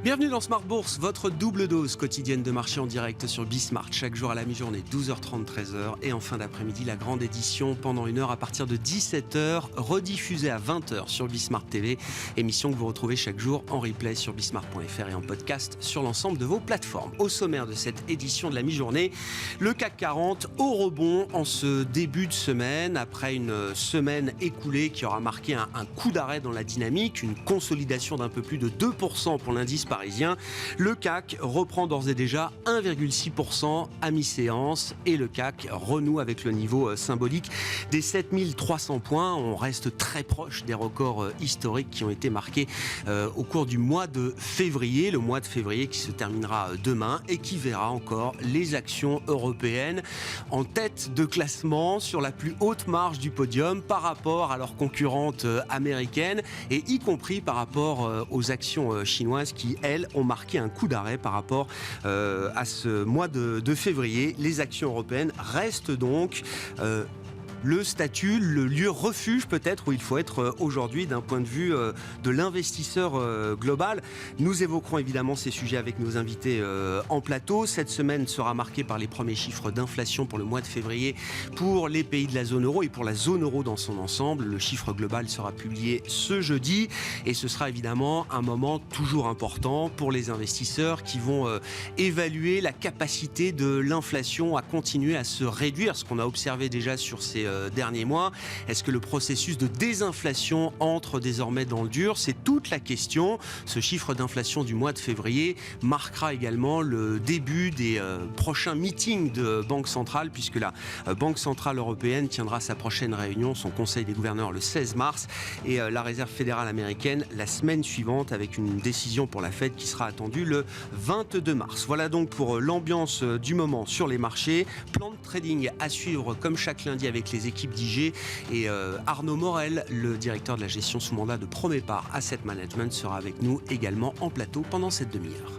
Bienvenue dans Smart Bourse, votre double dose quotidienne de marché en direct sur Bismart. Chaque jour à la mi-journée, 12h30, 13h. Et en fin d'après-midi, la grande édition pendant une heure à partir de 17h, rediffusée à 20h sur Bismart TV. Émission que vous retrouvez chaque jour en replay sur bismart.fr et en podcast sur l'ensemble de vos plateformes. Au sommaire de cette édition de la mi-journée, le CAC 40 au rebond en ce début de semaine. Après une semaine écoulée qui aura marqué un coup d'arrêt dans la dynamique, une consolidation d'un peu plus de 2% pour l'indice parisien. Le CAC reprend d'ores et déjà 1,6% à mi-séance et le CAC renoue avec le niveau symbolique des 7300 points. On reste très proche des records historiques qui ont été marqués au cours du mois de février. Le mois de février qui se terminera demain et qui verra encore les actions européennes en tête de classement sur la plus haute marge du podium par rapport à leurs concurrentes américaines et y compris par rapport aux actions chinoises qui, elles, ont marqué un coup d'arrêt par rapport à ce mois de février. Les actions européennes restent donc le statut, le lieu refuge peut-être où il faut être aujourd'hui d'un point de vue de l'investisseur global. Nous évoquerons évidemment ces sujets avec nos invités en plateau. Cette semaine sera marquée par les premiers chiffres d'inflation pour le mois de février pour les pays de la zone euro et pour la zone euro dans son ensemble. Le chiffre global sera publié ce jeudi et ce sera évidemment un moment toujours important pour les investisseurs qui vont évaluer la capacité de l'inflation à continuer à se réduire, ce qu'on a observé déjà sur ces derniers mois. Est-ce que le processus de désinflation entre désormais dans le dur? C'est toute la question. Ce chiffre d'inflation du mois de février marquera également le début des prochains meetings de Banque centrale, puisque la Banque centrale européenne tiendra sa prochaine réunion, son conseil des gouverneurs le 16 mars, et la Réserve fédérale américaine la semaine suivante, avec une décision pour la Fed qui sera attendue le 22 mars. Voilà donc pour l'ambiance du moment sur les marchés. Plan de trading à suivre comme chaque lundi avec les équipes d'IG et Arnaud Morel, le directeur de la gestion sous mandat de Promépar Asset Management, sera avec nous également en plateau pendant cette demi-heure.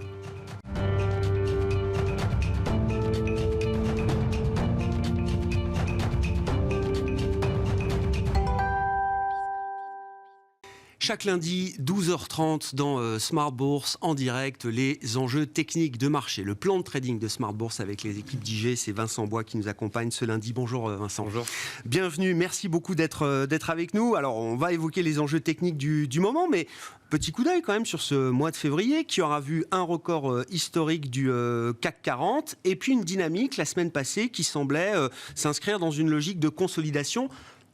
Chaque lundi, 12h30 dans Smart Bourse, en direct, les enjeux techniques de marché. Le plan de trading de Smart Bourse avec les équipes d'IG, c'est Vincent Bois qui nous accompagne ce lundi. Bonjour Vincent. Bonjour. Bienvenue, merci beaucoup d'être avec nous. Alors, on va évoquer les enjeux techniques du moment, mais petit coup d'œil quand même sur ce mois de février qui aura vu un record historique du CAC 40 et puis une dynamique la semaine passée qui semblait s'inscrire dans une logique de consolidation.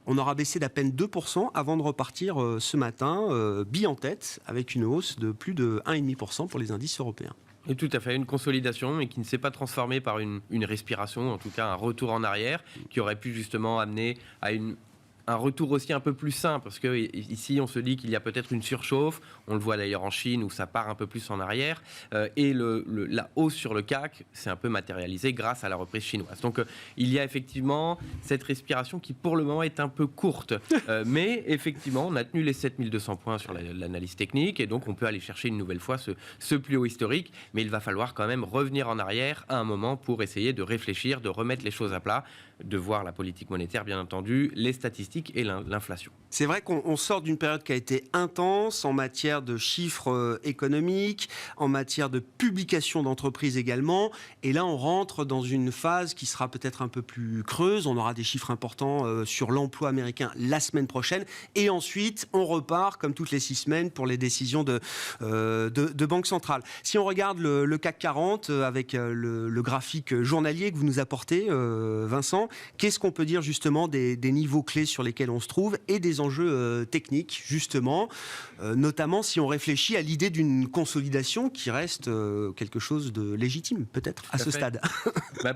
On aura baissé d'à peine 2% avant de repartir ce matin, bille en tête, avec une hausse de plus de 1,5% pour les indices européens. Et tout à fait, une consolidation, mais qui ne s'est pas transformée par une respiration, en tout cas un retour en arrière, qui aurait pu justement amener à un retour aussi un peu plus sain, parce que ici on se dit qu'il y a peut-être une surchauffe, on le voit d'ailleurs en Chine où ça part un peu plus en arrière, et la hausse sur le CAC s'est un peu matérialisée grâce à la reprise chinoise. Donc il y a effectivement cette respiration qui pour le moment est un peu courte, mais effectivement on a tenu les 7200 points sur l'analyse technique, et donc on peut aller chercher une nouvelle fois ce plus haut historique, mais il va falloir quand même revenir en arrière à un moment pour essayer de réfléchir, de remettre les choses à plat, de voir la politique monétaire bien entendu, les statistiques et l'inflation. C'est vrai qu'on sort d'une période qui a été intense en matière de chiffres économiques, en matière de publication d'entreprises également, et là on rentre dans une phase qui sera peut-être un peu plus creuse. On aura des chiffres importants sur l'emploi américain la semaine prochaine, et ensuite on repart comme toutes les 6 semaines pour les décisions de Banque centrale. Si on regarde le CAC 40 avec le graphique journalier que vous nous apportez, Vincent, qu'est-ce qu'on peut dire justement des niveaux clés sur lesquels on se trouve et des enjeux techniques justement, notamment si on réfléchit à l'idée d'une consolidation qui reste quelque chose de légitime peut-être à ce stade.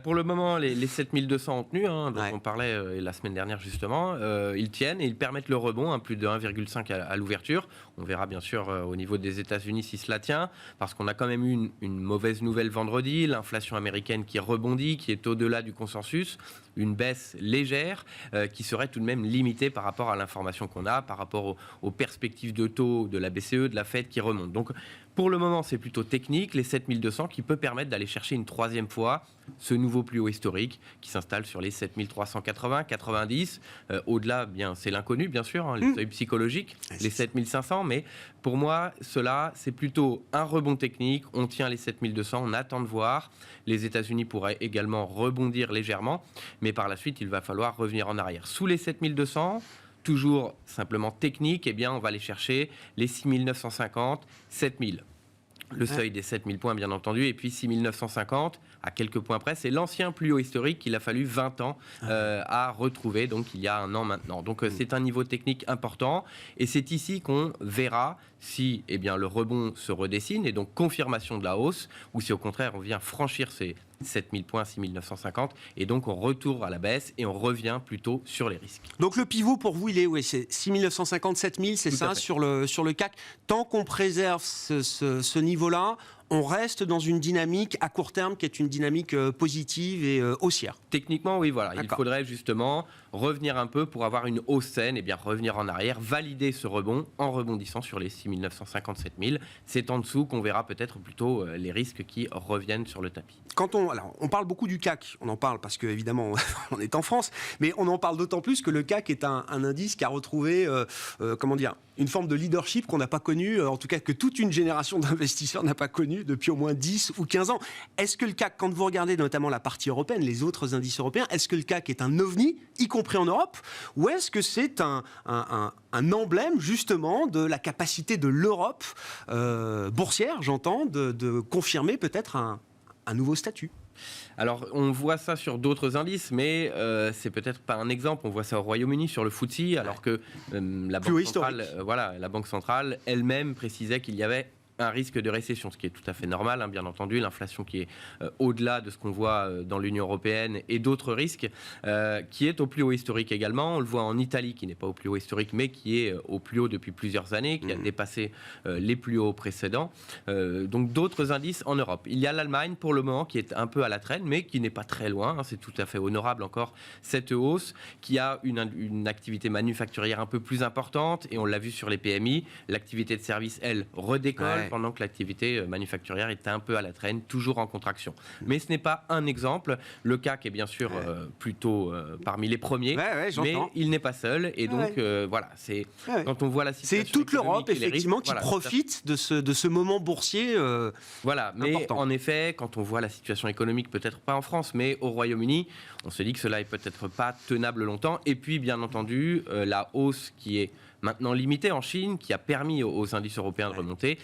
Pour le moment les 7200 ont tenu, dont on parlait la semaine dernière justement, ils tiennent et ils permettent le rebond, plus de 1,5 à l'ouverture. On verra bien sûr au niveau des États-Unis si cela tient, parce qu'on a quand même eu une mauvaise nouvelle vendredi, l'inflation américaine qui rebondit, qui est au-delà du consensus, une baisse légère qui serait tout de même limitée par rapport à l'information qu'on a, par rapport aux perspectives de taux de la BCE, de la Fed qui remontent. Donc Pour le moment, c'est plutôt technique, les 7200 qui peut permettre d'aller chercher une troisième fois ce nouveau plus haut historique qui s'installe sur les 7380, 90. Au-delà, bien, c'est l'inconnu, bien sûr, hein, les seuils psychologiques, les 7500. Mais pour moi, cela, c'est plutôt un rebond technique. On tient les 7200, on attend de voir. Les États-Unis pourraient également rebondir légèrement. Mais par la suite, il va falloir revenir en arrière. Sous les 7200, toujours simplement technique, eh bien, on va aller chercher les 6950, 7000. Le seuil des 7000 points, bien entendu, et puis 6950, à quelques points près, c'est l'ancien plus haut historique qu'il a fallu 20 ans à retrouver, donc il y a un an maintenant. Donc c'est un niveau technique important, et c'est ici qu'on verra si le rebond se redessine, et donc confirmation de la hausse, ou si au contraire on vient franchir ces 7000 points, 6950, et donc on retourne à la baisse, et on revient plutôt sur les risques. Donc le pivot pour vous, il est c'est 6950, 7000, c'est ça, sur le CAC. Tant qu'on préserve ce niveau-là, on reste dans une dynamique à court terme qui est une dynamique positive et haussière. Techniquement, oui, voilà. Il faudrait justement revenir un peu pour avoir une hausse saine, et bien revenir en arrière, valider ce rebond en rebondissant sur les 6957 000. C'est en dessous qu'on verra peut-être plutôt les risques qui reviennent sur le tapis. Alors, on parle beaucoup du CAC, on en parle parce qu'évidemment on est en France, mais on en parle d'autant plus que le CAC est un indice qui a retrouvé, une forme de leadership qu'on n'a pas connue, en tout cas que toute une génération d'investisseurs n'a pas connue depuis au moins 10 ou 15 ans. Est-ce que le CAC, quand vous regardez notamment la partie européenne, les autres indices européens, est-ce que le CAC est un ovni, y compris en Europe, ou est-ce que c'est un emblème justement de la capacité de l'Europe boursière, j'entends, de confirmer peut-être un nouveau statut? Alors, on voit ça sur d'autres indices, mais c'est peut-être pas un exemple. On voit ça au Royaume-Uni sur le FTSE, alors que la Banque centrale elle-même précisait qu'il y avait un risque de récession, ce qui est tout à fait normal, hein, bien entendu, l'inflation qui est au-delà de ce qu'on voit dans l'Union européenne et d'autres risques, qui est au plus haut historique également. On le voit en Italie, qui n'est pas au plus haut historique, mais qui est au plus haut depuis plusieurs années, qui a dépassé les plus hauts précédents. Donc d'autres indices en Europe. Il y a l'Allemagne, pour le moment, qui est un peu à la traîne, mais qui n'est pas très loin, hein, c'est tout à fait honorable encore, cette hausse, qui a une activité manufacturière un peu plus importante, et on l'a vu sur les PMI, l'activité de service, elle, redécolle, pendant que l'activité manufacturière est un peu à la traîne, toujours en contraction. Mais ce n'est pas un exemple. Le CAC est bien sûr plutôt parmi les premiers, mais il n'est pas seul. Et donc, c'est quand on voit la situation. C'est toute l'Europe, effectivement, qui profite de ce moment boursier mais important. En effet, quand on voit la situation économique, peut-être pas en France, mais au Royaume-Uni, on se dit que cela est peut-être pas tenable longtemps. Et puis, bien entendu, la hausse qui est maintenant limitée en Chine, qui a permis aux indices européens de remonter,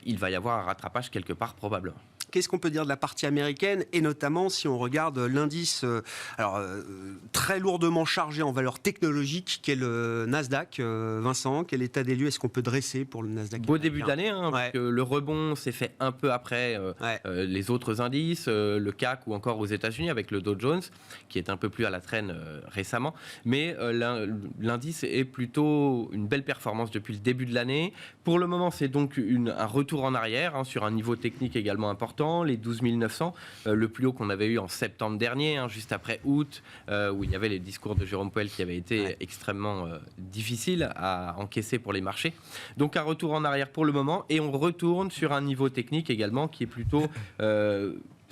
il va y avoir un rattrapage quelque part probablement. Qu'est-ce qu'on peut dire de la partie américaine, et notamment si on regarde l'indice très lourdement chargé en valeur technologique qu'est le Nasdaq. Vincent, quel état des lieux est-ce qu'on peut dresser pour le Nasdaq? Beau début d'année, parce que le rebond s'est fait un peu après les autres indices, le CAC ou encore aux États-Unis avec le Dow Jones, qui est un peu plus à la traîne récemment. Mais l'indice est plutôt une belle performance depuis le début de l'année. Pour le moment, c'est donc un retour en arrière, sur un niveau technique également important. Les 12 900, le plus haut qu'on avait eu en septembre dernier, juste après août, où il y avait les discours de Jérôme Powell qui avaient été extrêmement difficiles à encaisser pour les marchés. Donc un retour en arrière pour le moment, et on retourne sur un niveau technique également qui est plutôt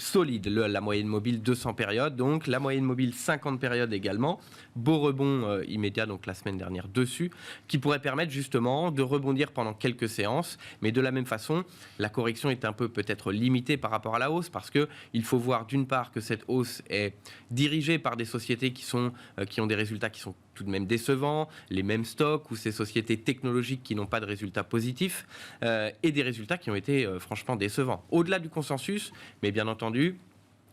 solide, la moyenne mobile 200 périodes, donc la moyenne mobile 50 périodes également, beau rebond immédiat donc la semaine dernière dessus, qui pourrait permettre justement de rebondir pendant quelques séances, mais de la même façon, la correction est un peu peut-être limitée par rapport à la hausse, parce que il faut voir d'une part que cette hausse est dirigée par des sociétés qui ont des résultats qui sont tout de même décevants, les mêmes stocks ou ces sociétés technologiques qui n'ont pas de résultats positifs, et des résultats qui ont été franchement décevants. Au-delà du consensus, mais bien entendu,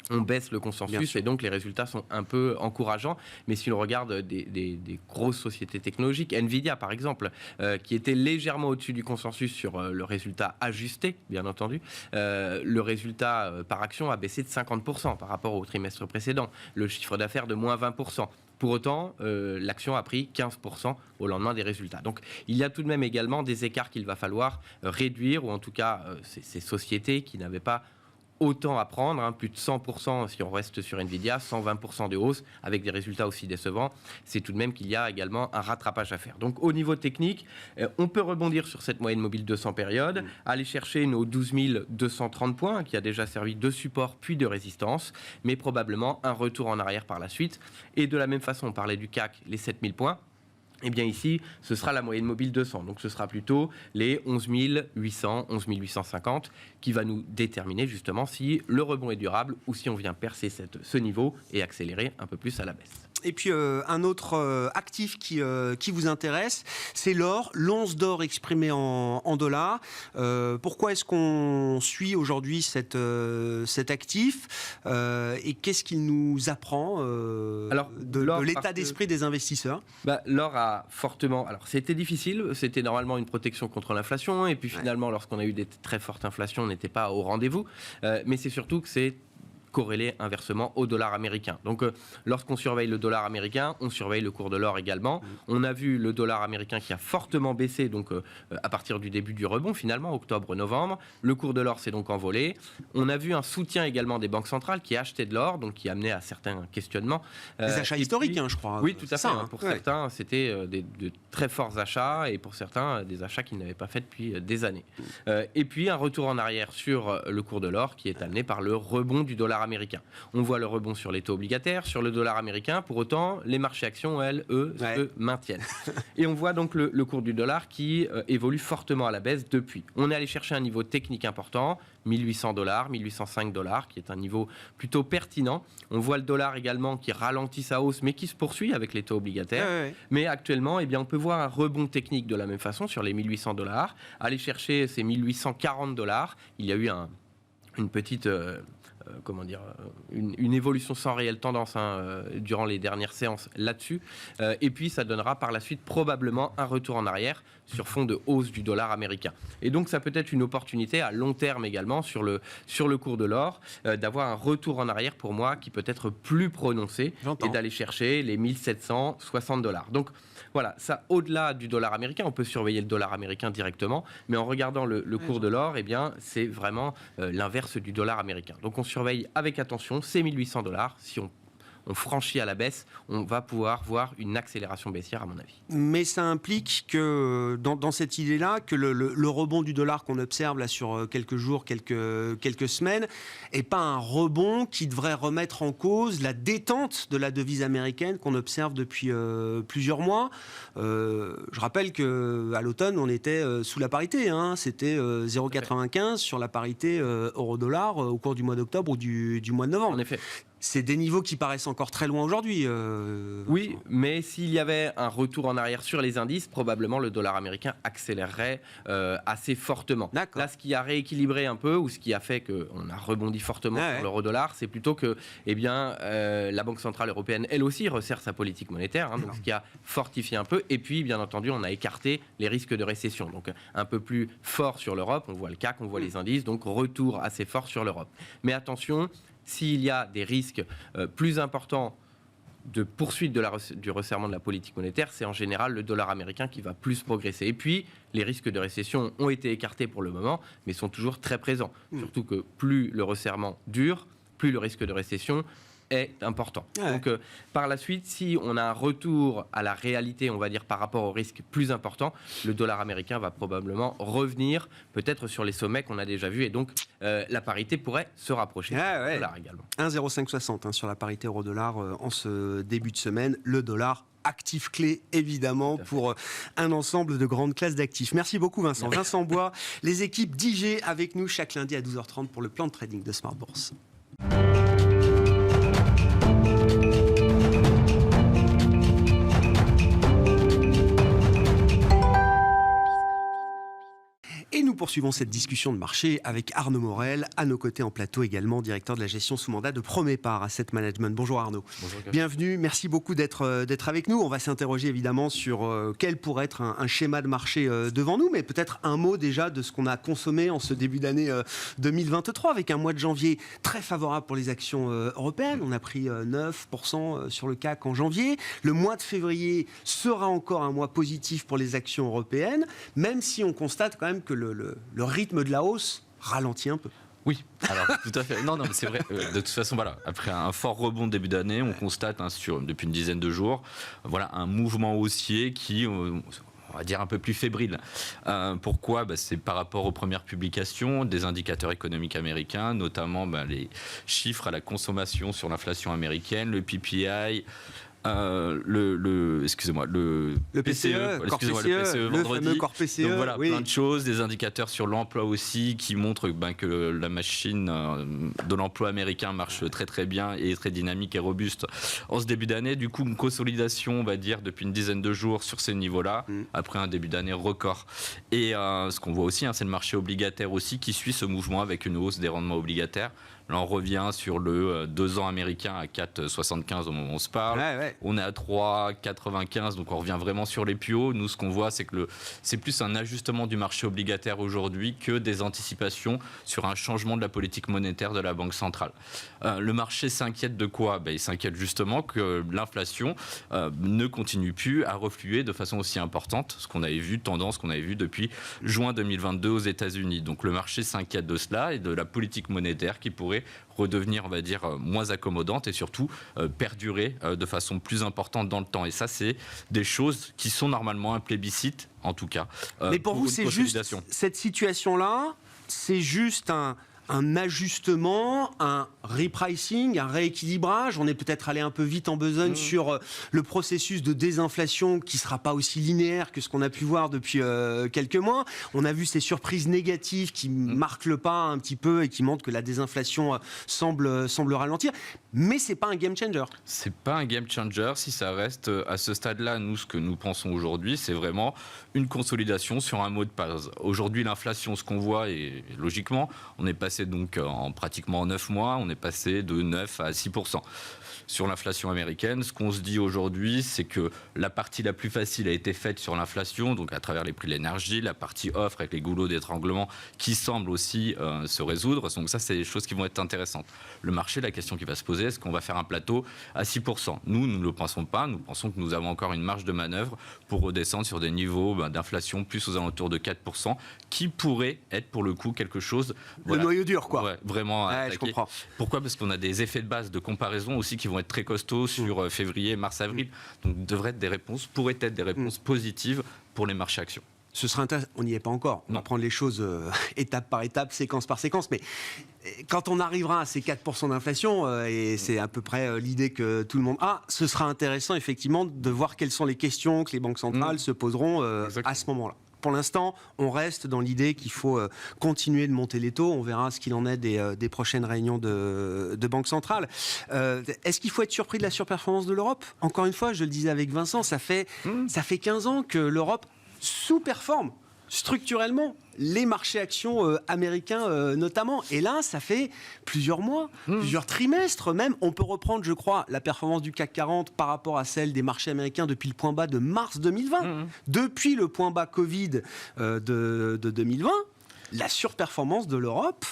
on baisse le consensus et donc les résultats sont un peu encourageants. Mais si l'on regarde des grosses sociétés technologiques, Nvidia par exemple, qui était légèrement au-dessus du consensus sur le résultat ajusté, bien entendu, le résultat par action a baissé de 50% par rapport au trimestre précédent, le chiffre d'affaires de moins 20%. Pour autant, l'action a pris 15% au lendemain des résultats. Donc, il y a tout de même également des écarts qu'il va falloir réduire, ou en tout cas, ces sociétés qui n'avaient pas autant à prendre, plus de 100% si on reste sur Nvidia, 120% de hausse, avec des résultats aussi décevants. C'est tout de même qu'il y a également un rattrapage à faire. Donc au niveau technique, on peut rebondir sur cette moyenne mobile 200 périodes, aller chercher nos 12 230 points, qui a déjà servi de support puis de résistance, mais probablement un retour en arrière par la suite. Et de la même façon, on parlait du CAC, les 7000 points. Eh bien ici, ce sera la moyenne mobile 200. Donc ce sera plutôt les 11 800, 11 850 qui va nous déterminer justement si le rebond est durable ou si on vient percer ce niveau et accélérer un peu plus à la baisse. Et puis un autre actif qui vous intéresse, c'est l'or, l'once d'or exprimée en dollars. Pourquoi est-ce qu'on suit aujourd'hui cet actif et qu'est-ce qu'il nous apprend de l'état d'esprit des investisseurs? L'or a fortement... Alors c'était difficile, c'était normalement une protection contre l'inflation et puis finalement lorsqu'on a eu des très fortes inflations, on n'était pas au rendez-vous. Mais c'est surtout que c'est corrélé inversement au dollar américain. Donc lorsqu'on surveille le dollar américain, on surveille le cours de l'or également. On a vu le dollar américain qui a fortement baissé donc à partir du début du rebond finalement, octobre-novembre. Le cours de l'or s'est donc envolé. On a vu un soutien également des banques centrales qui achetaient de l'or, donc qui amenait à certains questionnements. Des achats historiques, je crois. Oui, tout à fait. Pour certains, c'était de très forts achats et pour certains, des achats qu'ils n'avaient pas fait depuis des années. Et puis un retour en arrière sur le cours de l'or qui est amené par le rebond du dollar américain. On voit le rebond sur les taux obligataires, sur le dollar américain. Pour autant, les marchés actions, eux, se maintiennent. Et on voit donc le cours du dollar qui évolue fortement à la baisse depuis. On est allé chercher un niveau technique important, 1800 $, 1805 $, qui est un niveau plutôt pertinent. On voit le dollar également qui ralentit sa hausse, mais qui se poursuit avec les taux obligataires. Mais actuellement, eh bien, on peut voir un rebond technique de la même façon sur les 1800 $, aller chercher ces 1840 $. Il y a eu une petite... une évolution sans réelle tendance durant les dernières séances là-dessus. Et puis, ça donnera par la suite probablement un retour en arrière sur fond de hausse du dollar américain. Et donc, ça peut être une opportunité à long terme également sur le cours de l'or, d'avoir un retour en arrière pour moi qui peut être plus prononcé et d'aller chercher les 1760 $. Donc, voilà, ça, au-delà du dollar américain, on peut surveiller le dollar américain directement, mais en regardant le cours de l'or, eh bien, c'est vraiment l'inverse du dollar américain. Donc, on surveille avec attention ces 1800 $. Si on franchit à la baisse, on va pouvoir voir une accélération baissière, à mon avis. Mais ça implique que, dans cette idée-là, que le rebond du dollar qu'on observe là sur quelques jours, quelques semaines, n'est pas un rebond qui devrait remettre en cause la détente de la devise américaine qu'on observe depuis plusieurs mois. Je rappelle qu'à l'automne, on était sous la parité. C'était 0,95 sur la parité euro-dollar au cours du mois d'octobre ou du mois de novembre. En effet. C'est des niveaux qui paraissent encore très loin aujourd'hui. Oui, mais s'il y avait un retour en arrière sur les indices, probablement le dollar américain accélérerait assez fortement. Là, ce qui a rééquilibré un peu, ou ce qui a fait qu'on a rebondi fortement sur l'euro-dollar, c'est plutôt que la Banque Centrale Européenne, elle aussi, resserre sa politique monétaire, donc ce qui a fortifié un peu. Et puis, bien entendu, on a écarté les risques de récession. Donc, un peu plus fort sur l'Europe. On voit le CAC, on voit les indices, donc retour assez fort sur l'Europe. Mais attention, s'il y a des risques plus importants de poursuite du resserrement de la politique monétaire, c'est en général le dollar américain qui va plus progresser. Et puis, les risques de récession ont été écartés pour le moment, mais sont toujours très présents. Surtout que plus le resserrement dure, plus le risque de récession est important. Donc, par la suite, si on a un retour à la réalité, on va dire, par rapport au risque plus important, le dollar américain va probablement revenir peut-être sur les sommets qu'on a déjà vus et donc la parité pourrait se rapprocher du dollar également. 1,0560 sur la parité euro-dollar en ce début de semaine. Le dollar actif clé, évidemment, pour un ensemble de grandes classes d'actifs. Merci beaucoup, Vincent. Vincent Bois, les équipes d'IG avec nous chaque lundi à 12h30 pour le plan de trading de Smart Bourse. Et nous poursuivons cette discussion de marché avec Arnaud Morel, à nos côtés en plateau également, directeur de la gestion sous mandat de Promépar Asset Management. Bonjour Arnaud. Bonjour. Bienvenue, merci beaucoup d'être avec nous. On va s'interroger évidemment sur quel pourrait être un schéma de marché devant nous, mais peut-être un mot déjà de ce qu'on a consommé en ce début d'année 2023, avec un mois de janvier très favorable pour les actions européennes. On a pris 9% sur le CAC en janvier. Le mois de février sera encore un mois positif pour les actions européennes, même si on constate quand même que le rythme de la hausse ralentit un peu. Oui, alors tout à fait. Non, mais c'est vrai. De toute façon, voilà. Après un fort rebond de début d'année, on constate depuis une dizaine de jours, voilà, un mouvement haussier qui, on va dire, un peu plus fébrile. Pourquoi ? C'est par rapport aux premières publications des indicateurs économiques américains, notamment les chiffres à la consommation sur l'inflation américaine, le PPI. Le PCE, le PCE le vendredi. fameux corps PCE. Donc voilà, oui. plein de choses, des indicateurs sur l'emploi aussi qui montrent que la machine de l'emploi américain marche très très bien et est très dynamique et robuste en ce début d'année. Du coup, une consolidation, on va dire, depuis une dizaine de jours sur ces niveaux-là, après un début d'année record. Et ce qu'on voit aussi, c'est le marché obligataire aussi qui suit ce mouvement avec une hausse des rendements obligataires. Là, on revient sur le 2 ans américain à 4,75 au moment où on se parle. Ouais. On est à 3,95, donc on revient vraiment sur les plus hauts. Nous, ce qu'on voit, c'est que c'est plus un ajustement du marché obligataire aujourd'hui que des anticipations sur un changement de la politique monétaire de la Banque centrale. Le marché s'inquiète de quoi ? Il s'inquiète justement que l'inflation ne continue plus à refluer de façon aussi importante, tendance qu'on avait vu depuis juin 2022 aux États-Unis. Donc le marché s'inquiète de cela et de la politique monétaire qui pourrait redevenir, on va dire, moins accommodante et surtout perdurer de façon plus importante dans le temps. Et ça, c'est des choses qui sont normalement un plébiscite, en tout cas. Mais pour vous, c'est juste cette situation-là, c'est juste un ajustement, un repricing, un rééquilibrage. On est peut-être allé un peu vite en besogne sur le processus de désinflation qui ne sera pas aussi linéaire que ce qu'on a pu voir depuis quelques mois. On a vu ces surprises négatives qui marquent le pas un petit peu et qui montrent que la désinflation semble ralentir. Mais ce n'est pas un game changer. Ce n'est pas un game changer. Si ça reste à ce stade-là, nous, ce que nous pensons aujourd'hui, c'est vraiment une consolidation sur un mot de passe. Aujourd'hui, l'inflation, ce qu'on voit, et logiquement, on est passé donc en pratiquement 9 mois, on est passé de 9 à 6%. Sur l'inflation américaine, ce qu'on se dit aujourd'hui, c'est que la partie la plus facile a été faite sur l'inflation, donc à travers les prix de l'énergie, la partie offre avec les goulots d'étranglement qui semblent aussi se résoudre. Donc ça, c'est des choses qui vont être intéressantes. Le marché, la question qui va se poser, est-ce qu'on va faire un plateau à 6% ? Nous ne le pensons pas. Nous pensons que nous avons encore une marge de manœuvre pour redescendre sur des niveaux d'inflation plus aux alentours de 4%, qui pourrait être pour le coup quelque chose... Le noyau dur, quoi. Ouais, vraiment attaqué. Je comprends. Pourquoi ? Parce qu'on a des effets de base de comparaison aussi qui vont être très costauds sur février, mars, avril. Donc pourraient être des réponses positives pour les marchés actions. Ce sera intéressant. On n'y est pas encore. On va prendre les choses étape par étape, séquence par séquence. Mais quand on arrivera à ces 4% d'inflation, et c'est à peu près l'idée que tout le monde a, ce sera intéressant effectivement de voir quelles sont les questions que les banques centrales se poseront à ce moment-là. Pour l'instant, on reste dans l'idée qu'il faut continuer de monter les taux. On verra ce qu'il en est des prochaines réunions de banque centrale. Est-ce qu'il faut être surpris de la surperformance de l'Europe ? Encore une fois, je le disais avec Vincent, ça fait 15 ans que l'Europe sous-performe structurellement les marchés actions américains notamment. Et là, ça fait plusieurs mois, plusieurs trimestres même. On peut reprendre, je crois, la performance du CAC 40 par rapport à celle des marchés américains depuis le point bas de mars 2020. Depuis le point bas Covid de 2020, la surperformance de l'Europe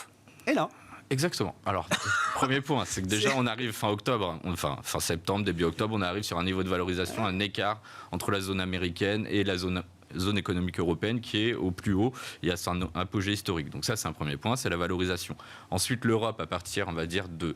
est là. Exactement. Alors, premier point, c'est que déjà on arrive fin septembre, début octobre, on arrive sur un niveau de valorisation, un écart entre la zone américaine et la zone économique européenne qui est au plus haut et à son apogée historique. Donc ça, c'est un premier point, c'est la valorisation. Ensuite, l'Europe, à partir, on va dire, de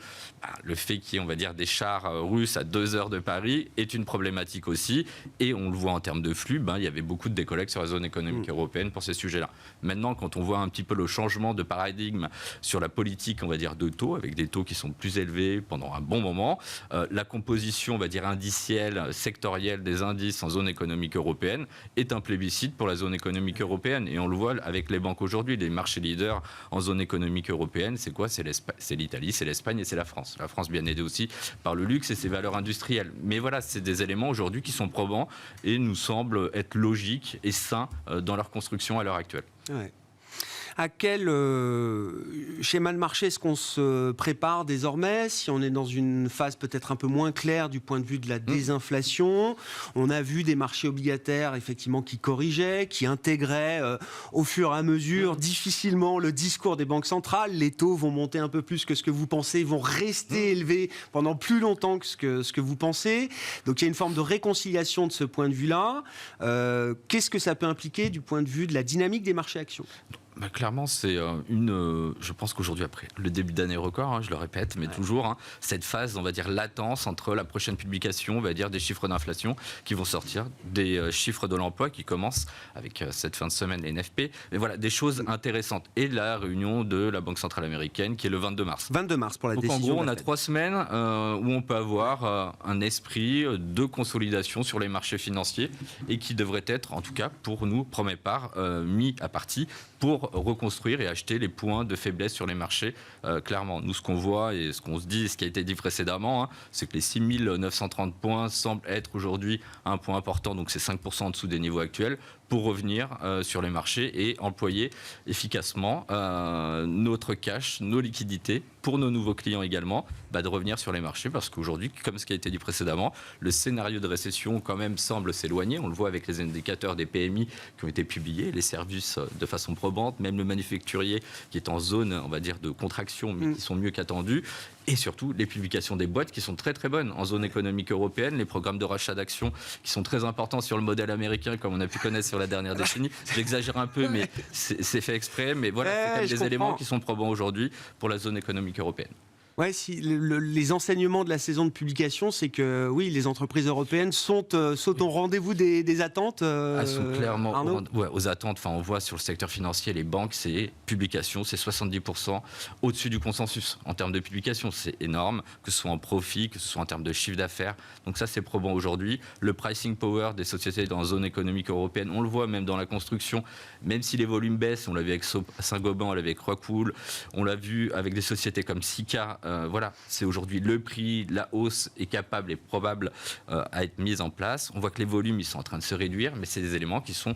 le fait qu'il y ait, on va dire, des chars russes à 2 heures de Paris, est une problématique aussi. Et on le voit en termes de flux, il y avait beaucoup de décollectes sur la zone économique européenne pour ces sujets-là. Maintenant, quand on voit un petit peu le changement de paradigme sur la politique, on va dire, de taux, avec des taux qui sont plus élevés pendant un bon moment, la composition, on va dire, indicielle, sectorielle des indices en zone économique européenne est un plébiscite pour la zone économique européenne. Et on le voit avec les banques aujourd'hui. Les marchés leaders en zone économique européenne, c'est quoi ? C'est l'Italie, c'est l'Espagne et c'est la France. La France bien aidée aussi par le luxe et ses valeurs industrielles. Mais voilà, c'est des éléments aujourd'hui qui sont probants et nous semblent être logiques et sains dans leur construction à l'heure actuelle. Ouais. À quel schéma de marché est-ce qu'on se prépare désormais ? Si on est dans une phase peut-être un peu moins claire du point de vue de la désinflation, on a vu des marchés obligataires effectivement qui corrigeaient, qui intégraient au fur et à mesure difficilement le discours des banques centrales. Les taux vont monter un peu plus que ce que vous pensez, vont rester élevés pendant plus longtemps que ce que vous pensez. Donc il y a une forme de réconciliation de ce point de vue-là. Qu'est-ce que ça peut impliquer du point de vue de la dynamique des marchés actions ? Clairement, c'est je pense qu'aujourd'hui, après le début d'année record, je le répète, mais toujours, cette phase, on va dire, latence entre la prochaine publication, on va dire, des chiffres d'inflation qui vont sortir, des chiffres de l'emploi qui commencent avec cette fin de semaine, les NFP, mais voilà, des choses intéressantes. Et la réunion de la Banque centrale américaine qui est le 22 mars. 22 mars pour la Donc décision. en gros, on a 3 semaines où on peut avoir un esprit de consolidation sur les marchés financiers et qui devrait être, en tout cas pour nous, premier part, mis à partie pour reconstruire et acheter les points de faiblesse sur les marchés. Clairement, nous, ce qu'on voit et ce qu'on se dit, ce qui a été dit précédemment, c'est que les 6930 points semblent être aujourd'hui un point important, donc c'est 5% en dessous des niveaux actuels, pour revenir sur les marchés et employer efficacement notre cash, nos liquidités, pour nos nouveaux clients également, de revenir sur les marchés, parce qu'aujourd'hui, comme ce qui a été dit précédemment, le scénario de récession quand même semble s'éloigner. On le voit avec les indicateurs des PMI qui ont été publiés, les services de façon probante, même le manufacturier qui est en zone, on va dire, de contraction, mais qui sont mieux qu'attendus. Et surtout, les publications des boîtes qui sont très très bonnes en zone économique européenne, les programmes de rachat d'actions qui sont très importants sur le modèle américain, comme on a pu connaître sur la dernière décennie. J'exagère un peu, mais c'est fait exprès. Mais voilà, c'est quand même des éléments qui sont probants aujourd'hui pour la zone économique européenne. Ouais, les enseignements de la saison de publication, c'est que oui, les entreprises européennes sont au rendez-vous des attentes. Elles sont clairement Arnaud aux attentes. Enfin, on voit sur le secteur financier, les banques, c'est publication, c'est 70% au-dessus du consensus en termes de publication. C'est énorme, que ce soit en profit, que ce soit en termes de chiffre d'affaires. Donc ça, c'est probant aujourd'hui. Le pricing power des sociétés dans la zone économique européenne, on le voit même dans la construction, même si les volumes baissent, on l'a vu avec Saint-Gobain, on l'a vu avec Rockwool, on l'a vu avec des sociétés comme Sika. Voilà, c'est aujourd'hui le prix, la hausse est capable et probable à être mise en place. On voit que les volumes, ils sont en train de se réduire, mais c'est des éléments qui sont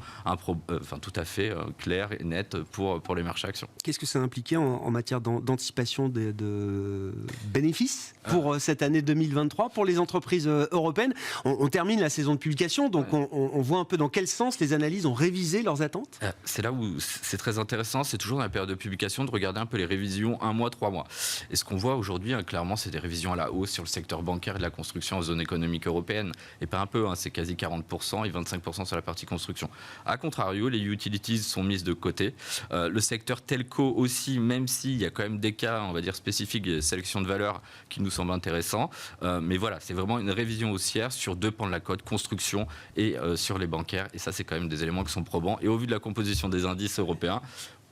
tout à fait clairs et nets pour les marchés actions. Qu'est-ce que ça impliquait en matière d'anticipation de bénéfices pour cette année 2023 pour les entreprises européennes? On termine la saison de publication, donc on voit un peu dans quel sens les analyses ont révisé leurs attentes. C'est là où c'est très intéressant, c'est toujours dans la période de publication de regarder un peu les révisions 1 mois, 3 mois. Et ce qu'on voit aujourd'hui, clairement, c'est des révisions à la hausse sur le secteur bancaire et de la construction en zone économique européenne. Et pas un peu, c'est quasi 40% et 25% sur la partie construction. A contrario, les utilities sont mises de côté. Le secteur telco aussi, même s'il y a quand même des cas, on va dire, spécifiques de sélection de valeur qui nous semblent intéressants. Mais voilà, c'est vraiment une révision haussière sur 2 pans de la cote, construction et sur les bancaires. Et ça, c'est quand même des éléments qui sont probants. Et au vu de la composition des indices européens,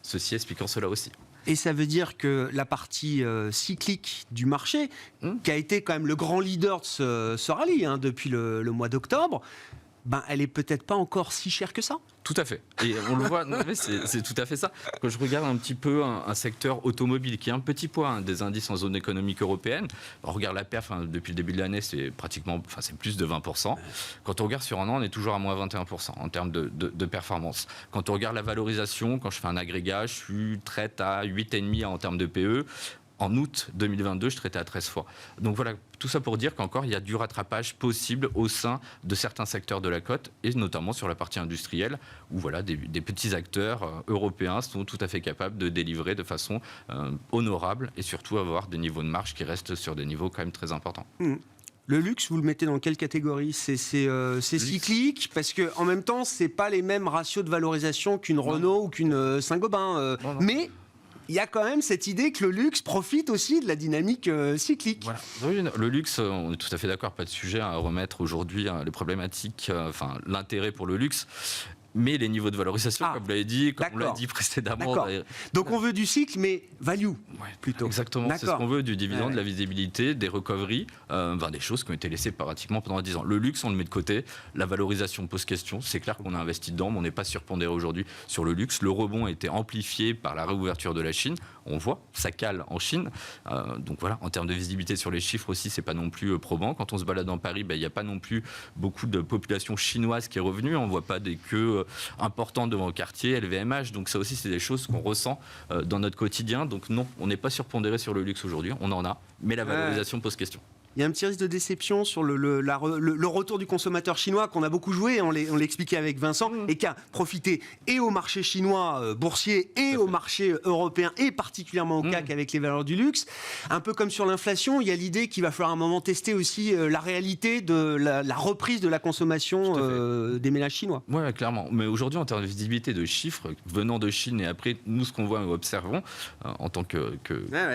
ceci expliquant cela aussi. Et ça veut dire que la partie cyclique du marché, qui a été quand même le grand leader de ce rallye depuis le mois d'octobre, elle est peut-être pas encore si chère que ça. Tout à fait. Et on le voit, c'est tout à fait ça. Quand je regarde un petit peu un secteur automobile qui est un petit poids des indices en zone économique européenne, on regarde la perf depuis le début de l'année, c'est plus de 20%. Quand on regarde sur un an, on est toujours à moins 21% en termes de performance. Quand on regarde la valorisation, quand je fais un agrégat, je traite à 8,5 en termes de PE. En août 2022, je traitais à 13 fois. Donc voilà, tout ça pour dire qu'encore, il y a du rattrapage possible au sein de certains secteurs de la cote, et notamment sur la partie industrielle, où voilà, des petits acteurs européens sont tout à fait capables de délivrer de façon honorable, et surtout avoir des niveaux de marge qui restent sur des niveaux quand même très importants. Le luxe, vous le mettez dans quelle catégorie? C'est cyclique, parce qu'en même temps, ce n'est pas les mêmes ratios de valorisation qu'une Renault ou qu'une Saint-Gobain. Mais il y a quand même cette idée que le luxe profite aussi de la dynamique cyclique. Voilà. Oui, le luxe, on est tout à fait d'accord, pas de sujet à remettre aujourd'hui les problématiques, l'intérêt pour le luxe. Mais les niveaux de valorisation, comme vous l'avez dit, comme on l'a dit précédemment. Donc on veut du cycle, mais value plutôt. Exactement, c'est ce qu'on veut, du dividende, de la visibilité, des recoveries, des choses qui ont été laissées pratiquement pendant 10 ans. Le luxe, on le met de côté, la valorisation pose question, c'est clair qu'on a investi dedans, mais on n'est pas surpondéré aujourd'hui sur le luxe. Le rebond a été amplifié par la réouverture de la Chine, on voit, ça cale en Chine. Donc voilà, en termes de visibilité sur les chiffres aussi, c'est pas non plus probant. Quand on se balade dans Paris, il n'y a pas non plus beaucoup de population chinoise qui est revenue, on ne voit pas des queues importantes devant le quartier, LVMH, donc ça aussi c'est des choses qu'on ressent dans notre quotidien. Donc non, on n'est pas surpondéré sur le luxe aujourd'hui, on en a, mais la valorisation pose question. Il y a un petit risque de déception sur le retour du consommateur chinois qu'on a beaucoup joué, on l'expliquait avec Vincent, et qui a profité et au marché chinois boursier et au marché européen et particulièrement au CAC avec les valeurs du luxe. Un peu comme sur l'inflation, il y a l'idée qu'il va falloir à un moment tester aussi la réalité de la reprise de la consommation des ménages chinois. Oui, clairement. Mais aujourd'hui, en termes de visibilité de chiffres venant de Chine et après, nous, ce qu'on voit et observons en tant que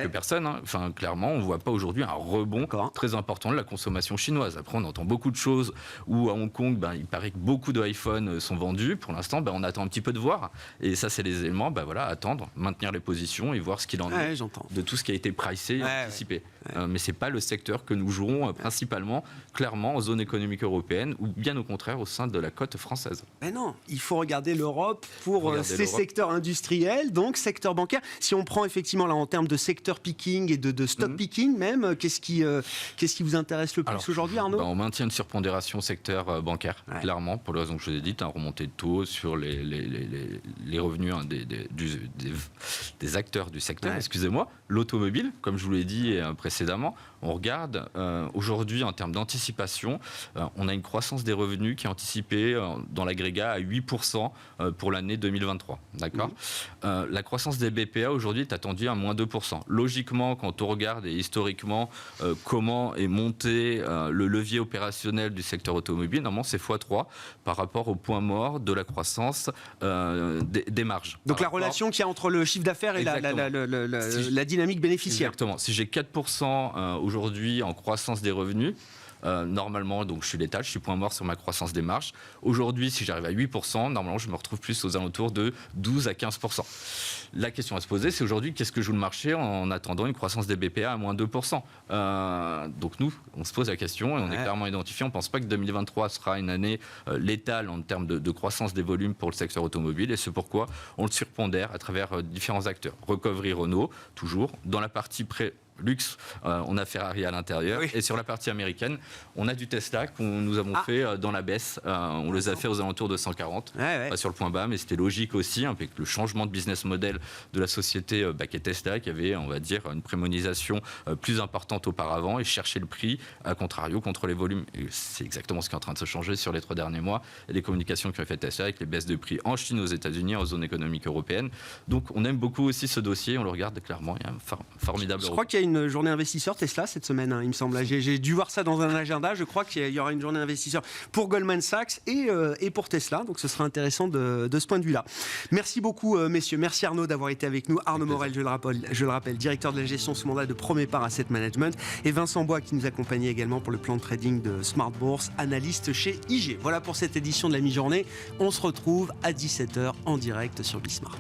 personne, hein, clairement, on ne voit pas aujourd'hui un rebond très important de la consommation chinoise. Après, on entend beaucoup de choses où à Hong Kong, il paraît que beaucoup d'iPhone sont vendus. Pour l'instant, on attend un petit peu de voir. Et ça, c'est les éléments, attendre, maintenir les positions et voir ce qu'il en est de tout ce qui a été pricé et anticipé. Mais ce n'est pas le secteur que nous jouerons principalement, clairement, en zone économique européenne ou bien au contraire au sein de la cote française. Mais non, il faut regarder l'Europe pour ces secteurs industriels, donc secteur bancaire. Si on prend effectivement là en termes de secteur picking et de stock picking même, qu'est-ce qui vous intéresse le plus aujourd'hui, Arnaud ? On maintient une surpondération secteur bancaire, clairement, pour les raisons que je vous ai dites, remontée de taux sur les revenus des acteurs du secteur, excusez-moi. L'automobile, comme je vous l'ai dit précédemment, on regarde aujourd'hui en termes d'anticipation, on a une croissance des revenus qui est anticipée dans l'agrégat à 8% pour l'année 2023. D'accord ? La croissance des BPA aujourd'hui est attendue à moins 2%. Logiquement, quand on regarde et historiquement comment est monté le levier opérationnel du secteur automobile, normalement c'est x3 par rapport au point mort de la croissance des marges. Donc la relation qu'il y a entre le chiffre d'affaires et la dynamique bénéficiaire. Exactement. Si j'ai 4% aujourd'hui en croissance des revenus, normalement, donc je suis létal, je suis point mort sur ma croissance des marges. Aujourd'hui, si j'arrive à 8%, normalement, je me retrouve plus aux alentours de 12 à 15%. La question à se poser, c'est aujourd'hui, qu'est-ce que joue le marché en attendant une croissance des BPA à moins 2%. Donc nous, on se pose la question et on est clairement identifié. On ne pense pas que 2023 sera une année létale en termes de croissance des volumes pour le secteur automobile et c'est pourquoi on le surpondère à travers différents acteurs. Recovery Renault, toujours. Dans la partie luxe, on a Ferrari à l'intérieur. Et sur la partie américaine, on a du Tesla que nous avons fait dans la baisse. On les a fait aux alentours de 140 sur le point bas, mais c'était logique aussi avec le changement de business model de la société qui est Tesla, qui avait, on va dire, une prémonisation plus importante auparavant et chercher le prix, à contrario, contre les volumes. Et c'est exactement ce qui est en train de se changer sur les 3 derniers mois et les communications qui ont fait Tesla avec les baisses de prix en Chine, aux États-Unis, en zone économique européenne. Donc on aime beaucoup aussi ce dossier, on le regarde clairement, il y a un formidable. Je crois qu'il y a une journée investisseur Tesla cette semaine, il me semble. J'ai dû voir ça dans un agenda. Je crois qu'il y aura une journée investisseur pour Goldman Sachs et pour Tesla. Donc ce sera intéressant de ce point de vue-là. Merci beaucoup, messieurs. Merci Arnaud d'avoir été avec nous. Arnaud Morel, je le rappelle, directeur de la gestion sous mandat de Promépar Asset Management. Et Vincent Bois qui nous accompagnait également pour le plan de trading de Smart Bourse, analyste chez IG. Voilà pour cette édition de la mi-journée. On se retrouve à 17h en direct sur Bismart.